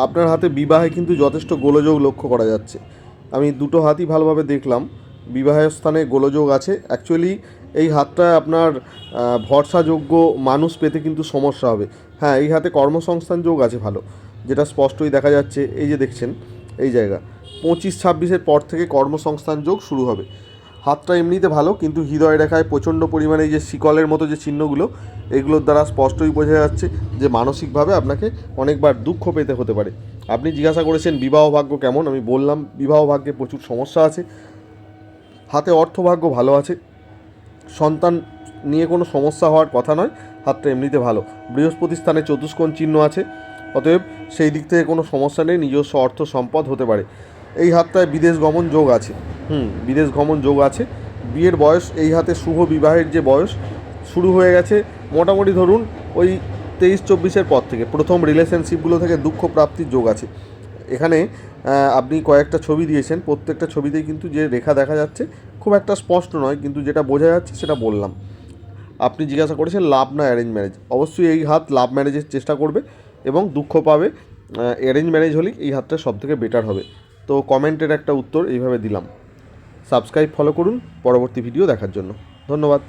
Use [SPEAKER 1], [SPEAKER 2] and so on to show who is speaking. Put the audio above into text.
[SPEAKER 1] আপনার হাতে বিবাহে কিন্তু যথেষ্ট গোলযোগ লক্ষ্য করা যাচ্ছে। আমি দুটো হাতই ভালোভাবে দেখলাম, বিবাহের স্থানে গোলযোগ আছে। অ্যাকচুয়ালি এই হাতটা আপনার ভরসাযোগ্য মানুষ পেতে কিন্তু সমস্যা হবে। হ্যাঁ, এই হাতে কর্মসংস্থান যোগ আছে ভালো, যেটা স্পষ্টই দেখা যাচ্ছে। এই যে দেখছেন এই জায়গা 25-26-এর পর থেকে কর্মসংস্থান যোগ শুরু হবে। হাতটা এমনিতে ভালো, কিন্তু হৃদয় রেখায় প্রচণ্ড পরিমাণে এই যে শিকলের মতো যে চিহ্নগুলো, এগুলোর দ্বারা স্পষ্টই বোঝা যাচ্ছে যে মানসিকভাবে আপনাকে অনেকবার দুঃখ পেতে হতে পারে। আপনি জিজ্ঞাসা করেছেন বিবাহ ভাগ্য কেমন, আমি বললাম বিবাহ ভাগ্যে প্রচুর সমস্যা আছে। হাতে অর্থভাগ্য ভালো আছে, সন্তান নিয়ে কোনো সমস্যা হওয়ার কথা নয়। হাতটা এমনিতে ভালো, বৃহস্পতি স্থানে চতুষ্কোণ চিহ্ন আছে, অতএব সেই দিক থেকে কোনো সমস্যা নেই, নিজস্ব অর্থ সম্পদ হতে পারে। এই হাতটায় বিদেশ গমন যোগ আছে, বিদেশ গমন যোগ আছে। বিয়ের বয়স এই হাতে, শুভ বিবাহের যে বয়স শুরু হয়ে গেছে মোটামুটি ধরুন ওই 23-24-এর পর থেকে। প্রথম রিলেশনশিপগুলো থেকে দুঃখ প্রাপ্তির যোগ আছে। এখানে আপনি কয়েকটা ছবি দিয়েছেন, প্রত্যেকটা ছবিতেই কিন্তু যে রেখা দেখা যাচ্ছে খুব একটা স্পষ্ট নয়, কিন্তু যেটা বোঝা যাচ্ছে সেটা বললাম। আপনি জিজ্ঞাসা করেছেন লাভ না অ্যারেঞ্জ ম্যারেজ, অবশ্যই এই হাত লাভ ম্যারেজের চেষ্টা করবে এবং দুঃখ পাবে। অ্যারেঞ্জ ম্যারেজ হলেই এই হাতটা সবথেকে বেটার হবে। তো কমেন্টের একটা উত্তর এইভাবে দিলাম। সাবস্ক্রাইব ফলো করুন পরবর্তী ভিডিও দেখার জন্য। ধন্যবাদ।